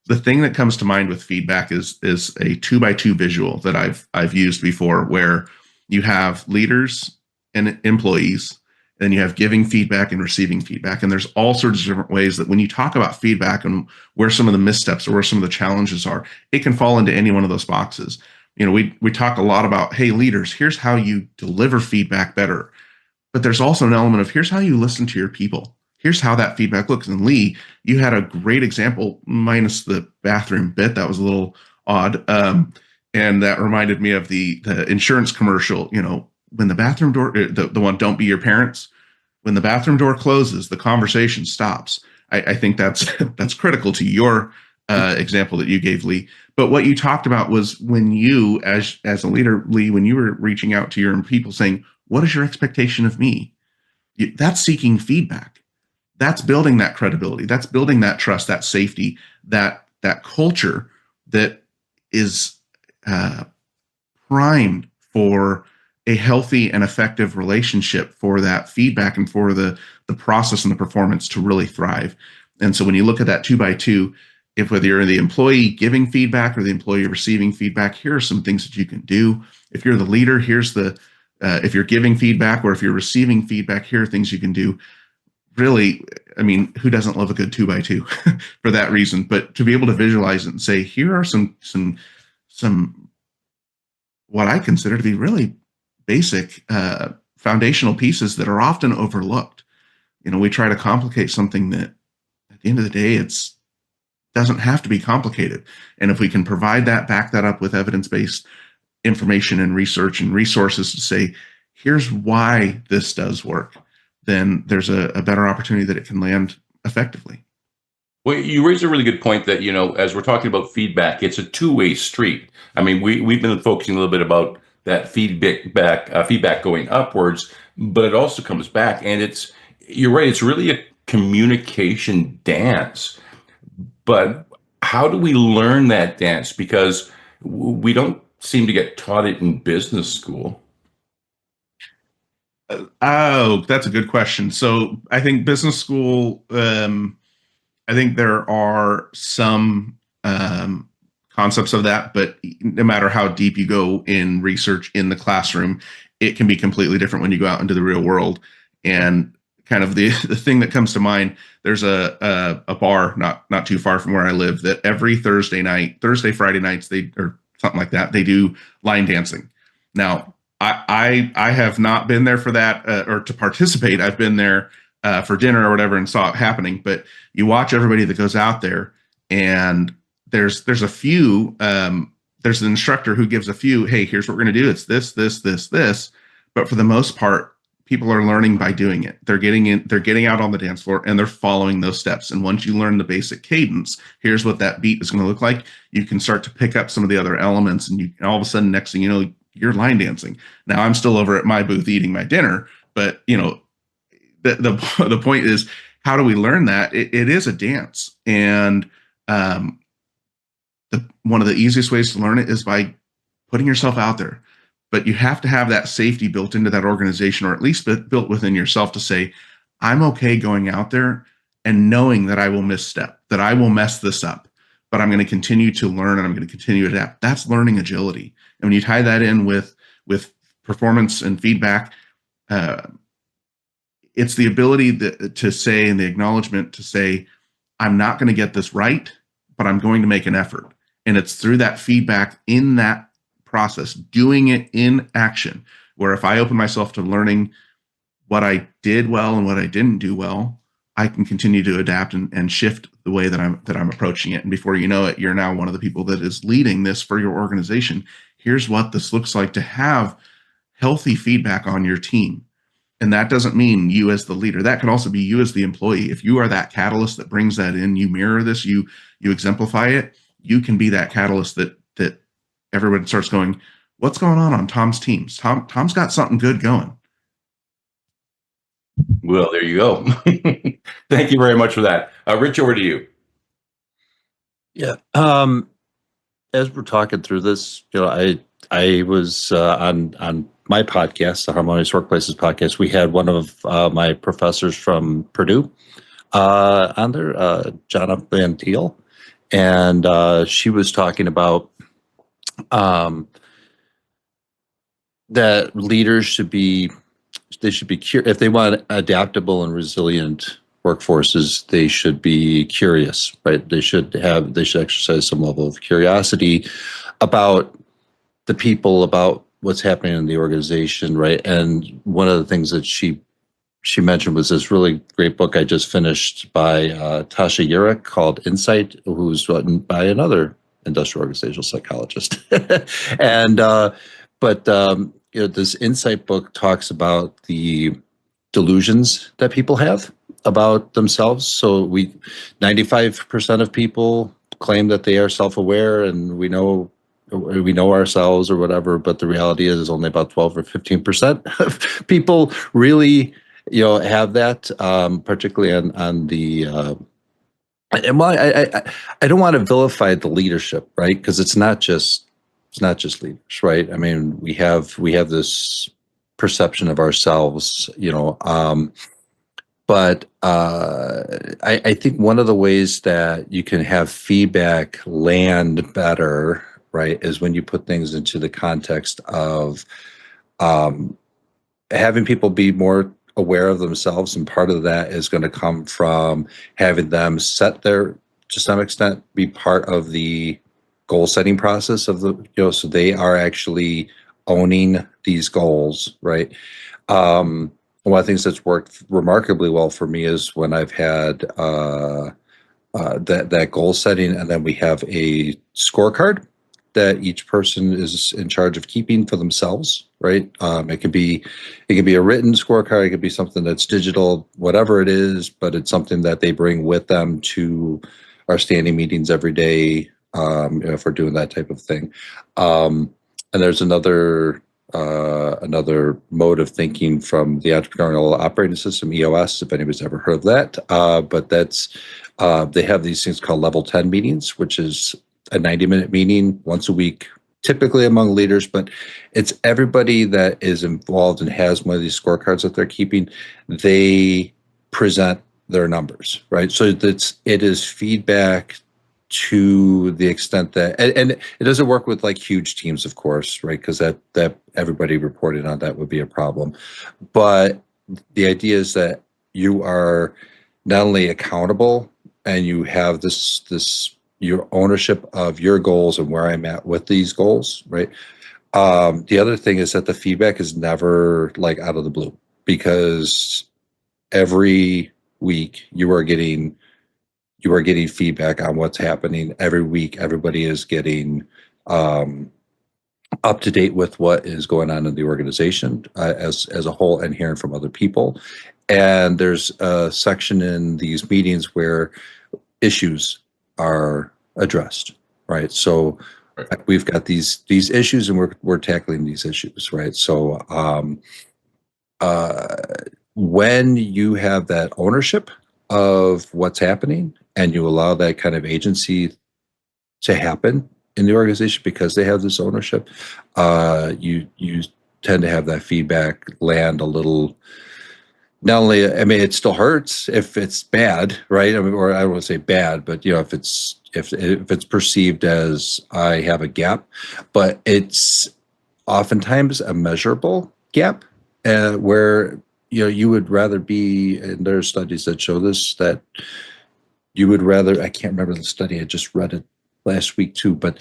The thing that comes to mind with feedback is a 2x2 visual that I've used before, where you have leaders and employees, then you have giving feedback and receiving feedback. And there's all sorts of different ways that when you talk about feedback and where some of the missteps or where some of the challenges are, it can fall into any one of those boxes. We talk a lot about, hey, leaders, here's how you deliver feedback better. But there's also an element of, here's how you listen to your people. Here's how that feedback looks. And Lee, you had a great example, minus the bathroom bit. That was a little odd. And that reminded me of the insurance commercial, when the bathroom door, the one, don't be your parents, when the bathroom door closes, the conversation stops. I think that's critical to your example that you gave, Lee. But what you talked about was when you, as a leader, Lee, when you were reaching out to your people saying, what is your expectation of me? That's seeking feedback. That's building that credibility. That's building that trust, that safety, that culture that is primed for a healthy and effective relationship, for that feedback and for the process and the performance to really thrive. And so when you look at that 2x2, if whether you're the employee giving feedback or the employee receiving feedback, here are some things that you can do. If you're the leader, here's if you're giving feedback or if you're receiving feedback, here are things you can do. Really, I mean, who doesn't love a good 2x2 for that reason? But to be able to visualize it and say, here are some what I consider to be really basic foundational pieces that are often overlooked. We try to complicate something that at the end of the day, doesn't have to be complicated. And if we can provide that, back that up with evidence-based information and research and resources to say, here's why this does work, then there's a better opportunity that it can land effectively. Well, you raise a really good point that, as we're talking about feedback, it's a two-way street. I mean, we've been focusing a little bit about that feedback going upwards, but it also comes back, and you're right, it's really a communication dance. But how do we learn that dance? Because we don't seem to get taught it in business school. Oh, that's a good question. So I think business school, I think there are some concepts of that, but no matter how deep you go in research in the classroom, it can be completely different when you go out into the real world. And kind of the thing that comes to mind, there's a bar not too far from where I live that every Friday nights, or something like that, they do line dancing. Now, I have not been there for that or to participate. I've been there for dinner or whatever and saw it happening. But you watch everybody that goes out there, and there's a few. There's an instructor who gives a few. Hey, here's what we're going to do. It's this, this, this, this. But for the most part, people are learning by doing it. They're getting in. They're getting out on the dance floor, and they're following those steps. And once you learn the basic cadence, here's what that beat is going to look like. You can start to pick up some of the other elements, and all of a sudden, next thing you know, you're line dancing. Now I'm still over at my booth eating my dinner, but the point is, how do we learn that? It is a dance, and one of the easiest ways to learn it is by putting yourself out there. But you have to have that safety built into that organization, or at least built within yourself, to say, I'm okay going out there and knowing that I will misstep, that I will mess this up, but I'm going to continue to learn and I'm going to continue to adapt. That's learning agility. And when you tie that in with performance and feedback, it's the ability to say, and the acknowledgement to say, I'm not going to get this right, but I'm going to make an effort. And it's through that feedback in that process, doing it in action, where if I open myself to learning what I did well and what I didn't do well, I can continue to adapt and shift the way that I'm approaching it. And before you know it, you're now one of the people that is leading this for your organization. Here's what this looks like to have healthy feedback on your team. And that doesn't mean you as the leader. That can also be you as the employee. If you are that catalyst that brings that in, you mirror this, you exemplify it, you can be that catalyst that everyone starts going, what's going on Tom's teams? Tom's got something good going. Well, there you go. Thank you very much for that. Rich, over to you. Yeah. As we're talking through this, I was on my podcast, the Harmonious Workplaces podcast. We had one of my professors from Purdue on there, Jonna Van Thiel, and she was talking about that leaders should be curious. If they want adaptable and resilient workforces, they should be curious, right? They should exercise some level of curiosity about the people, about what's happening in the organization, right? And one of the things that she mentioned was this really great book I just finished by Tasha Eurich called Insight, who's written by another industrial organizational psychologist. And this Insight book talks about the delusions that people have about themselves. So 95% of people claim that they are self-aware and we know ourselves or whatever, but the reality is only about 12 or 15% of people really, have that, particularly on the, and I don't want to vilify the leadership, right? Because it's not just leaders, right? I mean, we have this perception of ourselves, but I think one of the ways that you can have feedback land better, right, is when you put things into the context of having people be more aware of themselves, and part of that is going to come from having them to some extent, be part of the goal setting process of so they are actually owning these goals, right? One of the things that's worked remarkably well for me is when I've had that goal setting, and then we have a scorecard that each person is in charge of keeping for themselves, right? It could be a written scorecard, it could be something that's digital, whatever it is, but it's something that they bring with them to our standing meetings every day, if we're doing that type of thing. And there's another mode of thinking from the entrepreneurial operating system, EOS, if anybody's ever heard of that. But that's they have these things called level 10 meetings, which is a 90-minute meeting once a week, typically among leaders, but it's everybody that is involved and has one of these scorecards that they're keeping. They present their numbers, right? So it is feedback to the extent that, and it doesn't work with like huge teams, of course, right? Because that everybody reporting on that would be a problem. But the idea is that you are not only accountable and you have this your ownership of your goals and where I'm at with these goals, right? The other thing is that the feedback is never like out of the blue, because every week you are getting feedback on what's happening. Every week, everybody is getting up to date with what is going on in the organization as a whole, and hearing from other people. And there's a section in these meetings where issues are addressed, right? So we've got these issues, and we're tackling these issues, right? So when you have that ownership of what's happening, and you allow that kind of agency to happen in the organization because they have this ownership, you tend to have that feedback land a little. Not only, I mean, it still hurts if it's bad, right? I mean, or I don't want to say bad, but if it's perceived as I have a gap, but it's oftentimes a measurable gap, where you would rather be. And there are studies that show this, that you would rather. I can't remember the study. I just read it last week too, but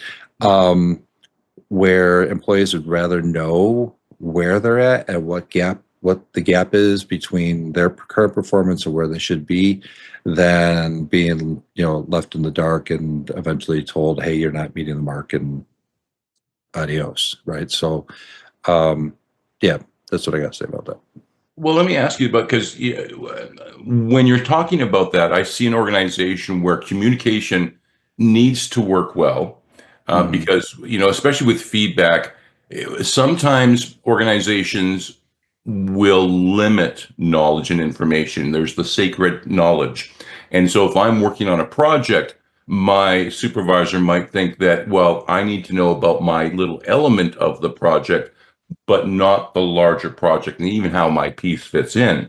where employees would rather know where they're at and what the gap is between their current performance and where they should be, than being left in the dark and eventually told, hey, you're not meeting the mark, and adios, right? So yeah, that's what I got to say about that. Well, let me ask you about, because when you're talking about that, I see an organization where communication needs to work well, because, especially with feedback, sometimes organizations will limit knowledge and information. There's the sacred knowledge. And so if I'm working on a project, my supervisor might think that, well, I need to know about my little element of the project, but not the larger project, and even how my piece fits in.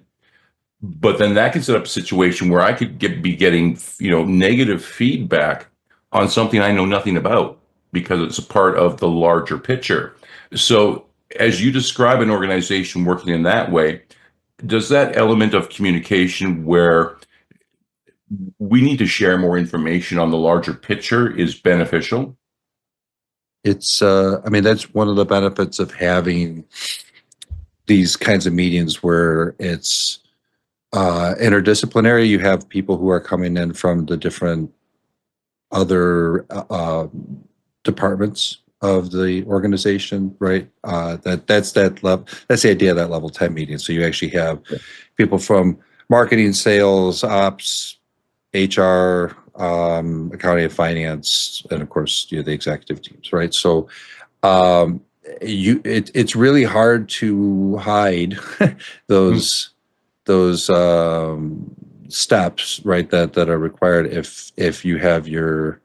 But then that can set up a situation where I could be getting, negative feedback on something I know nothing about, because it's a part of the larger picture. So as you describe an organization working in that way, does that element of communication where we need to share more information on the larger picture is beneficial? It's, I mean, that's one of the benefits of having these kinds of meetings where it's interdisciplinary. You have people who are coming in from the different other departments of the organization, right? That's the idea of that level 10 meeting. So you actually have people from marketing, sales, ops, HR, accounting and finance, and of course, the executive teams, right? So it's really hard to hide those steps, right, that are required if you have the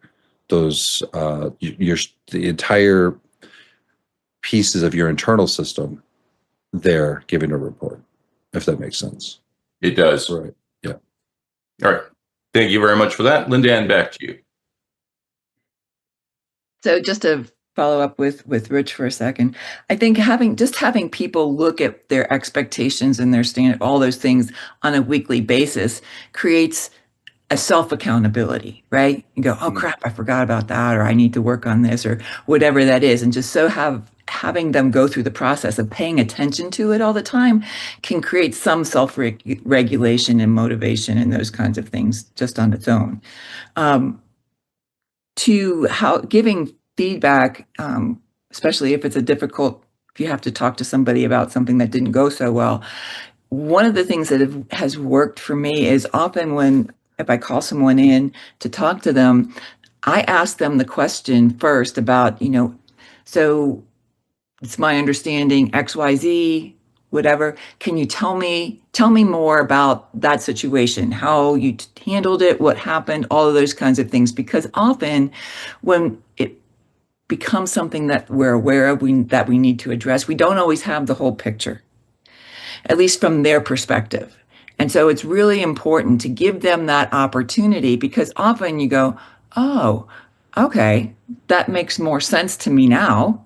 entire pieces of your internal system there giving a report, if that makes sense. It does. Right. Yeah. All right. Thank you very much for that. LindaAnn, back to you. So just to follow up with Rich for a second, I think having people look at their expectations and their standard, all those things on a weekly basis, creates a self-accountability, right? You go, oh crap, I forgot about that, or I need to work on this, or whatever that is. And just having them go through the process of paying attention to it all the time can create some self-regulation and motivation and those kinds of things just on its own. Giving feedback, especially if it's if you have to talk to somebody about something that didn't go so well. One of the things that has worked for me is often if I call someone in to talk to them, I ask them the question first about, so it's my understanding XYZ, whatever. Can you tell me more about that situation, how you handled it, what happened, all of those kinds of things? Because often when it becomes something that we're aware of, that we need to address, we don't always have the whole picture, at least from their perspective. And so it's really important to give them that opportunity, because often you go, oh, okay, that makes more sense to me now.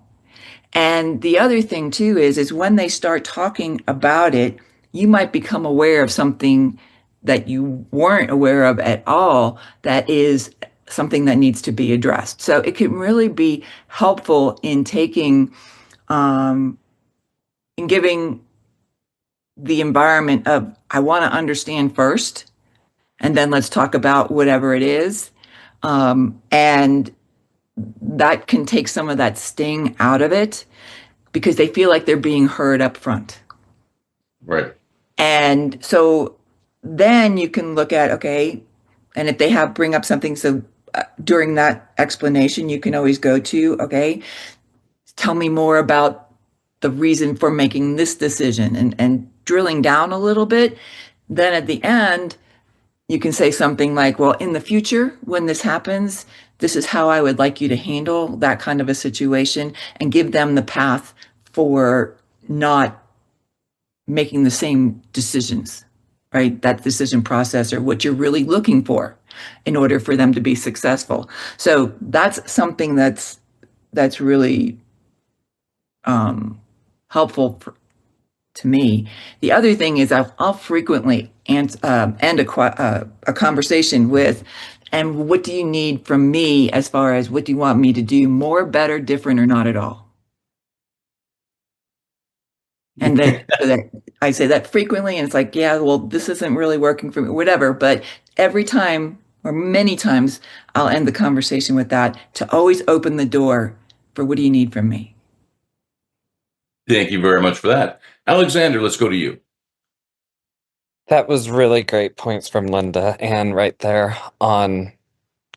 And the other thing too is when they start talking about it, you might become aware of something that you weren't aware of at all, that is something that needs to be addressed. So it can really be helpful in taking, in giving the environment of, I want to understand first, and then let's talk about whatever it is. And that can take some of that sting out of it, because they feel like they're being heard up front. Right. And so then you can look at, okay, and if they bring up something, so during that explanation, you can always go to, okay, tell me more about the reason for making this decision, and drilling down a little bit. Then at the end, you can say something like, well, in the future, when this happens, this is how I would like you to handle that kind of a situation, and give them the path for not making the same decisions, right? That decision process, or what you're really looking for in order for them to be successful. So that's something that's really helpful to me. The other thing is I'll frequently end a conversation with, and what do you need from me, as far as what do you want me to do more, better, different, or not at all? And then I say that frequently, and it's like, yeah, well, this isn't really working for me, whatever. But every time, or many times, I'll end the conversation with that, to always open the door for, what do you need from me? Thank you very much for that. Alexander, let's go to you. That was really great points from LindaAnn right there on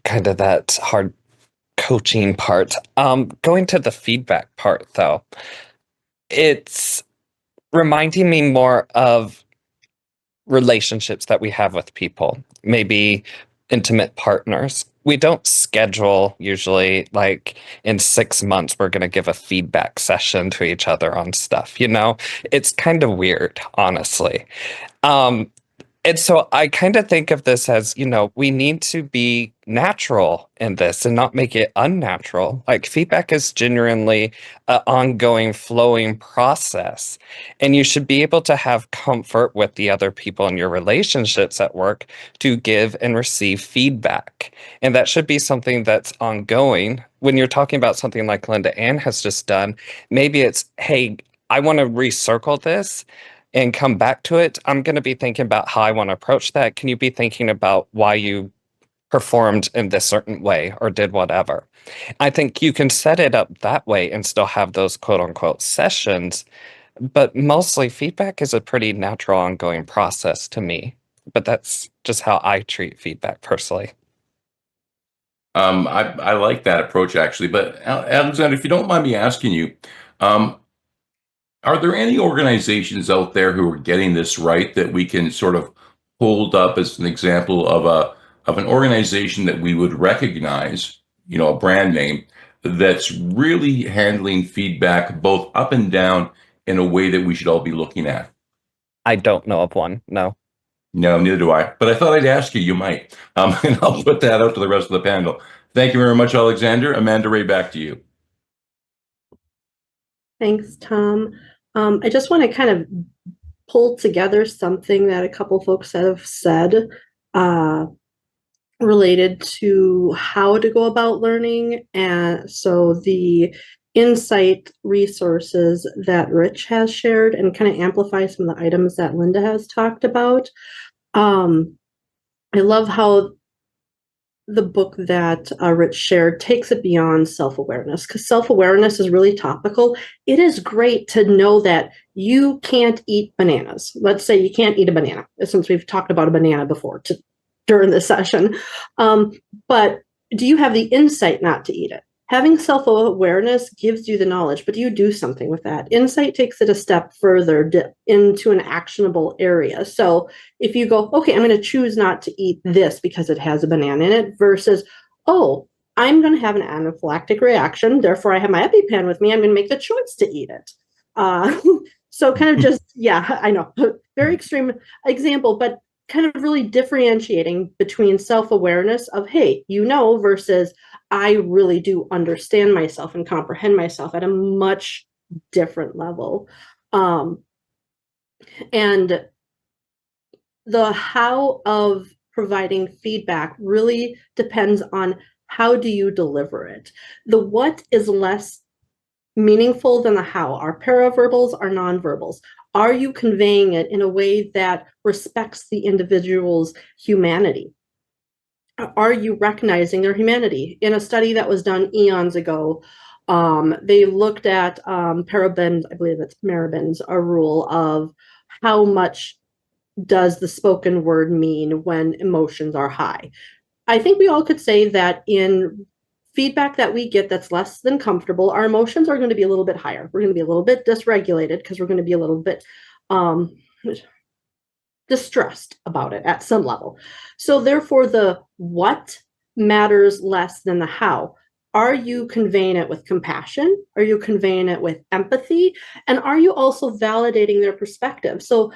kind of that hard coaching part. Going to the feedback part, though, it's reminding me more of relationships that we have with people, maybe intimate partners. We don't schedule usually, like, in 6 months, we're going to give a feedback session to each other on stuff. It's kind of weird, honestly. And so I kind of think of this as, we need to be natural in this and not make it unnatural. Like, feedback is genuinely an ongoing, flowing process. And you should be able to have comfort with the other people in your relationships at work to give and receive feedback. And that should be something that's ongoing. When you're talking about something like LindaAnn has just done, maybe it's, hey, I want to recircle this and come back to it. I'm going to be thinking about how I want to approach that. Can you be thinking about why you performed in this certain way or did whatever? I think you can set it up that way and still have those quote unquote sessions, but mostly feedback is a pretty natural ongoing process to me. But that's just how I treat feedback personally. I like that approach, actually. But Alexander, if you don't mind me asking you, are there any organizations out there who are getting this right that we can sort of hold up as an example of an organization that we would recognize, a brand name that's really handling feedback both up and down in a way that we should all be looking at? I don't know of one, no. No, neither do I. But I thought I'd ask you. You might, and I'll put that out to the rest of the panel. Thank you very much, Alexander. Amanda Ray, back to you. Thanks, Tom. I just want to kind of pull together something that a couple folks have said related to how to go about learning. And so the insight resources that Rich has shared, and kind of amplify some of the items that Linda has talked about. I love how the book that Rich shared takes it beyond self-awareness, because self-awareness is really topical. It is great to know that you can't eat bananas. Let's say you can't eat a banana, since we've talked about a banana before during this session. But do you have the insight not to eat it? Having self-awareness gives you the knowledge, but do you do something with that? Insight takes it a step further into an actionable area. So if you go, okay, I'm going to choose not to eat this because it has a banana in it, versus, oh, I'm going to have an anaphylactic reaction, therefore I have my EpiPen with me, I'm going to make the choice to eat it. So kind of just, yeah, I know, very extreme example, but kind of really differentiating between self-awareness of, hey, versus I really do understand myself and comprehend myself at a much different level. And the how of providing feedback really depends on how do you deliver it. The what is less meaningful than the how. Our paraverbals are nonverbals. Are you conveying it in a way that respects the individual's humanity? Are you recognizing their humanity? In a study that was done eons ago, they looked at parabens, I believe it's parabens, a rule of how much does the spoken word mean when emotions are high. I think we all could say that in feedback that we get that's less than comfortable, our emotions are going to be a little bit higher. We're going to be a little bit dysregulated because we're going to be a little bit distressed about it at some level. So therefore, the what matters less than the how. Are you conveying it with compassion? Are you conveying it with empathy? And are you also validating their perspective? So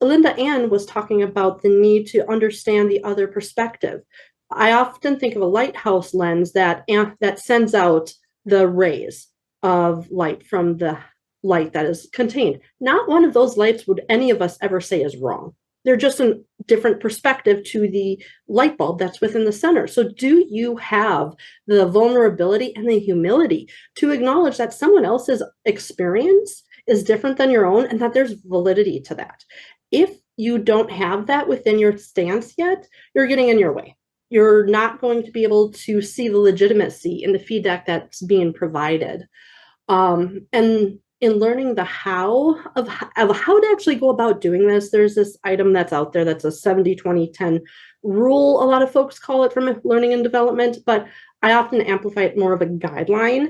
LindaAnn was talking about the need to understand the other perspective. I often think of a lighthouse lens that sends out the rays of light from the light that is contained. Not one of those lights would any of us ever say is wrong. They're just a different perspective to the light bulb that's within the center. So do you have the vulnerability and the humility to acknowledge that someone else's experience is different than your own and that there's validity to that? If you don't have that within your stance yet, you're getting in your way. You're not going to be able to see the legitimacy in the feedback that's being provided. And in learning the how of how to actually go about doing this, there's this item that's out there that's a 70-20-10 rule. A lot of folks call it from learning and development, but I often amplify it more of a guideline.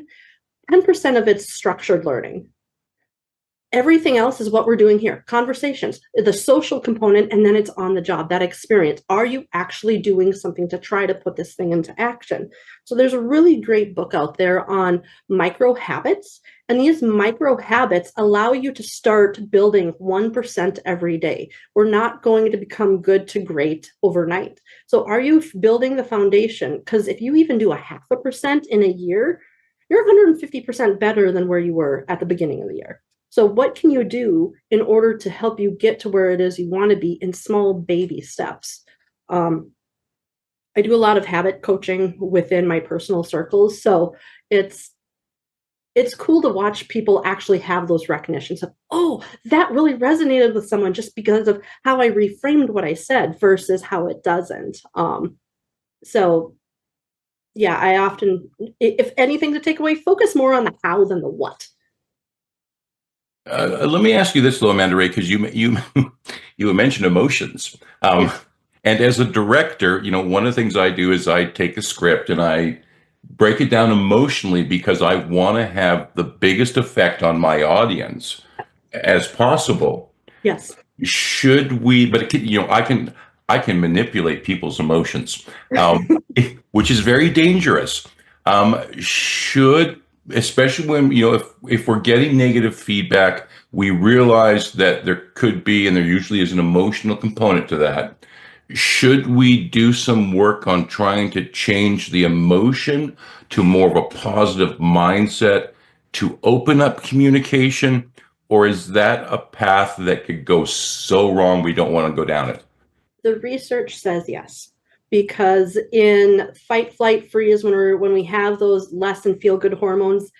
10% of it's structured learning. Everything else is what we're doing here. Conversations, the social component, and then it's on the job, that experience. Are you actually doing something to try to put this thing into action? So there's a really great book out there on micro habits. And these micro habits allow you to start building 1% every day. We're not going to become good to great overnight. So are you building the foundation? Because if you even do 0.5% in a year, you're 150% better than where you were at the beginning of the year. So what can you do in order to help you get to where it is you want to be in small baby steps? I do a lot of habit coaching within my personal circles. So it's cool to watch people actually have those recognitions of, oh, that really resonated with someone just because of how I reframed what I said versus how it doesn't. So yeah, I often, if anything to take away, focus more on the how than the what. Let me ask you this, though, Amanda Ray, because you mentioned emotions, Yeah. and as a director, one of the things I do is I take a script and I break it down emotionally because I want to have the biggest effect on my audience as possible. Yes. Should we? But I can manipulate people's emotions, which is very dangerous. Especially when if we're getting negative feedback, we realize that there could be, and there usually is, an emotional component to that. Should we do some work on trying to change the emotion to more of a positive mindset to open up communication? Or is that a path that could go so wrong we don't want to go down it? The research says yes, because in fight, flight, freeze, when we have those less than feel good hormones,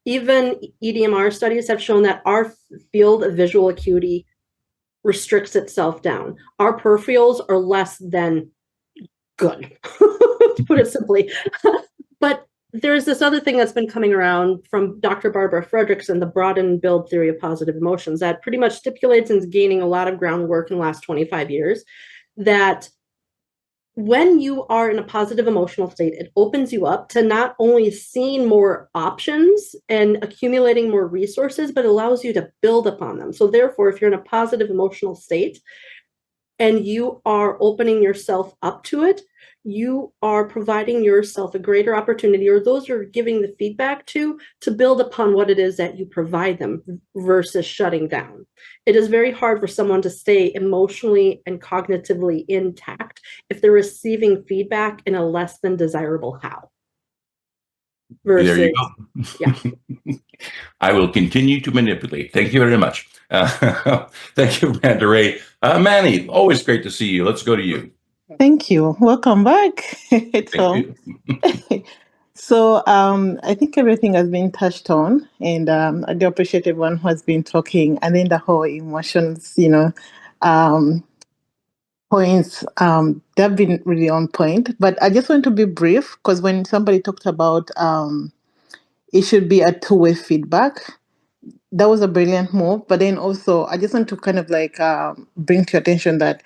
even EDMR studies have shown that our field of visual acuity restricts itself down. Our peripherals are less than good. to put it simply. But there's this other thing that's been coming around from Dr. Barbara Fredrickson, the broaden and build theory of positive emotions, that pretty much stipulates and is gaining a lot of groundwork in the last 25 years, that when you are in a positive emotional state, it opens you up to not only seeing more options and accumulating more resources, but allows you to build upon them. So therefore, if you're in a positive emotional state and you are opening yourself up to it, you are providing yourself a greater opportunity, or those you're giving the feedback to build upon what it is that you provide them versus shutting down. It is very hard for someone to stay emotionally and cognitively intact if they're receiving feedback in a less than desirable how. Versus, there you go. yeah. I will continue to manipulate. Thank you very much. Thank you, Amanda Ray. Manny, always great to see you. Let's go to you. Thank you. Welcome back. Thank you. So I think everything has been touched on, and I do appreciate everyone who has been talking. And then the whole emotions, points, they've been really on point. But I just want to be brief, because when somebody talked about it should be a two-way feedback, that was a brilliant move. But then also, I just want to kind of like bring to your attention that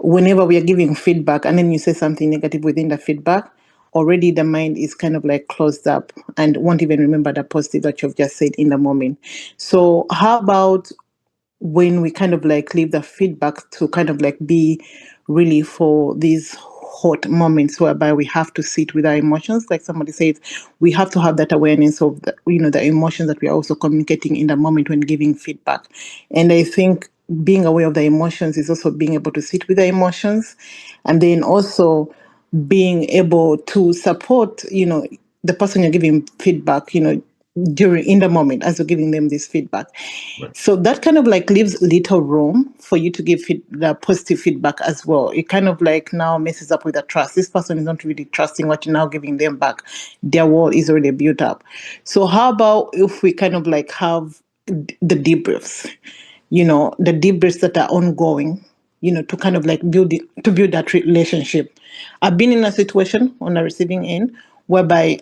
whenever we are giving feedback and then you say something negative within the feedback, already the mind is kind of like closed up and won't even remember the positive that you've just said in the moment. So how about when we kind of like leave the feedback to kind of like be really for these hot moments whereby we have to sit with our emotions, like somebody says, we have to have that awareness of the emotions that we are also communicating in the moment when giving feedback. And I think being aware of the emotions is also being able to sit with the emotions, and then also being able to support the person you're giving feedback during in the moment as you're giving them this feedback. Right. So that kind of like leaves little room for you to give the positive feedback as well. It kind of like now messes up with the trust. This person is not really trusting what you're now giving them back. Their wall is already built up. So how about if we kind of like have the debriefs, the debriefs that are ongoing, to kind of like build that relationship. I've been in a situation on the receiving end whereby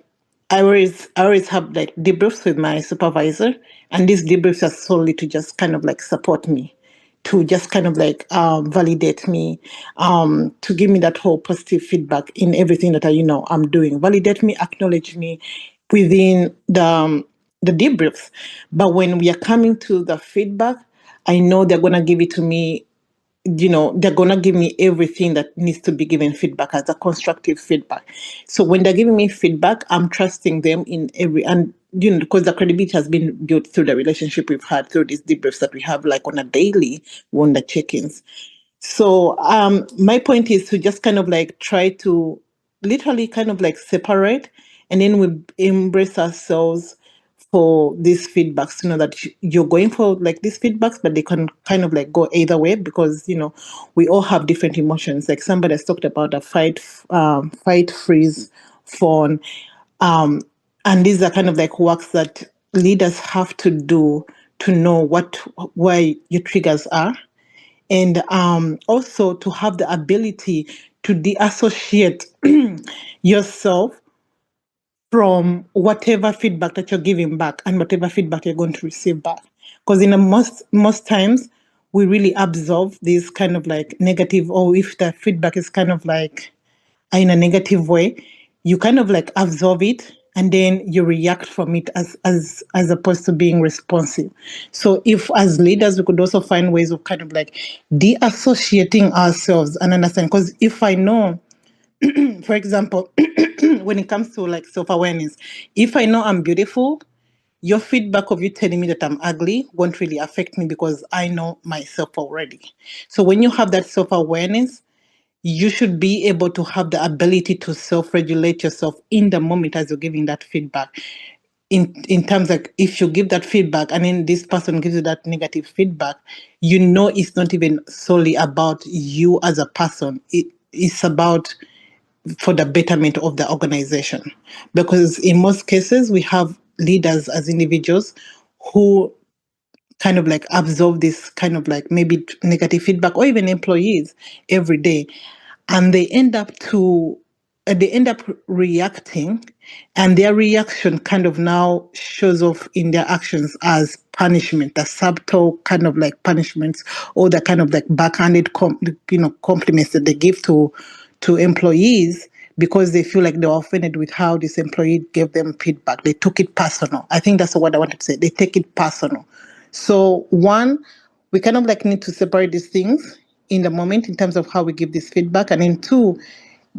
I always have like debriefs with my supervisor, and these debriefs are solely to just kind of like support me, to just kind of like validate me, to give me that whole positive feedback in everything that I'm doing. Validate me, acknowledge me within the debriefs. But when we are coming to the feedback, I know they're gonna give it to me. They're going to give me everything that needs to be given feedback as a constructive feedback. So when they're giving me feedback, I'm trusting them in and because the credibility has been built through the relationship we've had, through these debriefs that we have like on a daily, on the check-ins. So my point is to just kind of like try to literally kind of like separate, and then we embrace ourselves for these feedbacks, to know that you're going for like these feedbacks, but they can kind of like go either way, because we all have different emotions. Like somebody has talked about a fight, freeze, fawn, and these are kind of like works that leaders have to do to know where your triggers are, and also to have the ability to deassociate yourself from whatever feedback that you're giving back and whatever feedback you're going to receive back. Because in most times we really absorb this kind of like negative, or if the feedback is kind of like in a negative way, you kind of like absorb it and then you react from it as opposed to being responsive. So if as leaders we could also find ways of kind of like deassociating ourselves and understand, because if I know, for example, when it comes to like self-awareness, if I know I'm beautiful, your feedback of you telling me that I'm ugly won't really affect me because I know myself already. So when you have that self-awareness, you should be able to have the ability to self-regulate yourself in the moment as you're giving that feedback. In terms of, if you give that feedback and then this person gives you that negative feedback, it's not even solely about you as a person. It's about for the betterment of the organization. Because in most cases, we have leaders as individuals who kind of like absorb this kind of like maybe negative feedback, or even employees every day. And they end up to they end up reacting, and their reaction kind of now shows off in their actions as punishment, the subtle kind of like punishments, or the kind of like backhanded compliments that they give to employees, because they feel like they were offended with how this employee gave them feedback. They took it personal. I think that's what I wanted to say. They take it personal. So one, we kind of like need to separate these things in the moment in terms of how we give this feedback. And then two,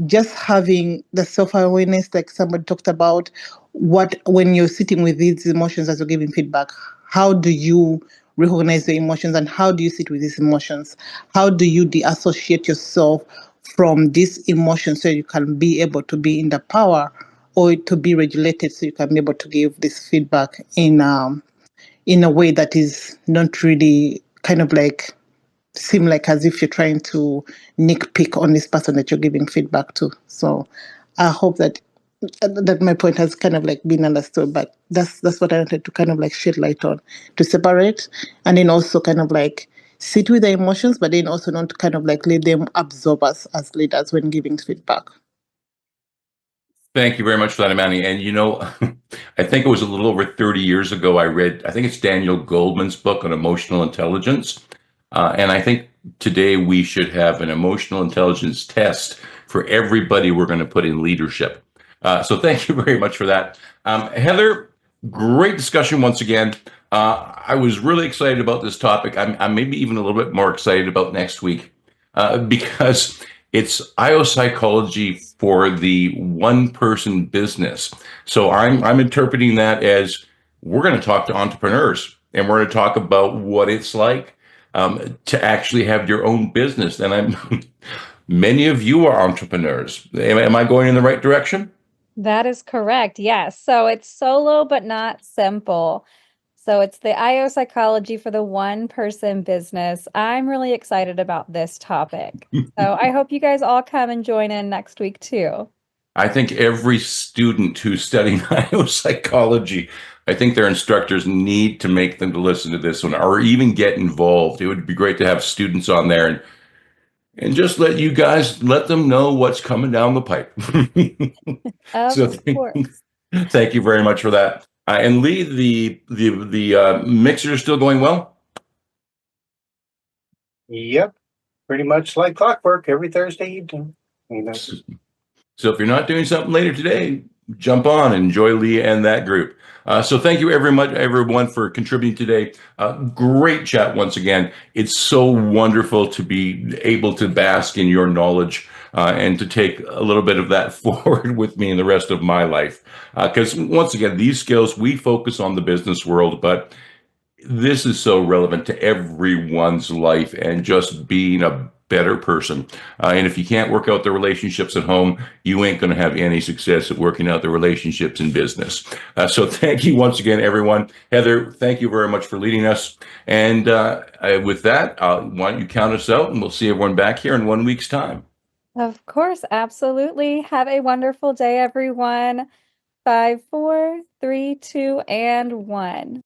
just having the self-awareness, like somebody talked about, when you're sitting with these emotions as you're giving feedback, how do you recognize the emotions and how do you sit with these emotions? How do you deassociate yourself from these emotions so you can be able to be in the power, or to be regulated so you can be able to give this feedback in a way that is not really kind of like seem like as if you're trying to nitpick on this person that you're giving feedback to. So I hope that my point has kind of like been understood, but that's what I wanted to kind of like shed light on, to separate, and then also kind of like sit with the emotions, but then also not kind of like let them absorb us as leaders when giving feedback. Thank you very much for that, Imani. And I think it was a little over 30 years ago, I read, I think it's Daniel Goldman's book on emotional intelligence. And I think today we should have an emotional intelligence test for everybody we're going to put in leadership. So thank you very much for that. Heather, great discussion once again. I was really excited about this topic. I'm maybe even a little bit more excited about next week because it's IO psychology for the one-person business. So I'm interpreting that as we're going to talk to entrepreneurs and we're going to talk about what it's like to actually have your own business. And many of you are entrepreneurs. Am I going in the right direction? That is correct. Yes. So it's solo but not simple. So it's the IO psychology for the one-person business. I'm really excited about this topic. So I hope you guys all come and join in next week too. I think every student who's studying IO psychology, I think their instructors need to make them to listen to this one or even get involved. It would be great to have students on there and just let them know what's coming down the pipe. So Of course. thank you very much for that. And Lee, the mixer is still going well? Yep, pretty much like clockwork every Thursday evening. So if you're not doing something later today, jump on and enjoy Lee and that group. So thank you everyone for contributing today. Great chat once again. It's so wonderful to be able to bask in your knowledge and to take a little bit of that forward with me in the rest of my life. Because once again, these skills, we focus on the business world, but this is so relevant to everyone's life and just being a better person. And if you can't work out the relationships at home, you ain't going to have any success at working out the relationships in business. So thank you once again, everyone. Heather, thank you very much for leading us. And with that, why don't you count us out and we'll see everyone back here in 1 week's time. Of course, absolutely. Have a wonderful day, everyone. 5, 4, 3, 2, and 1.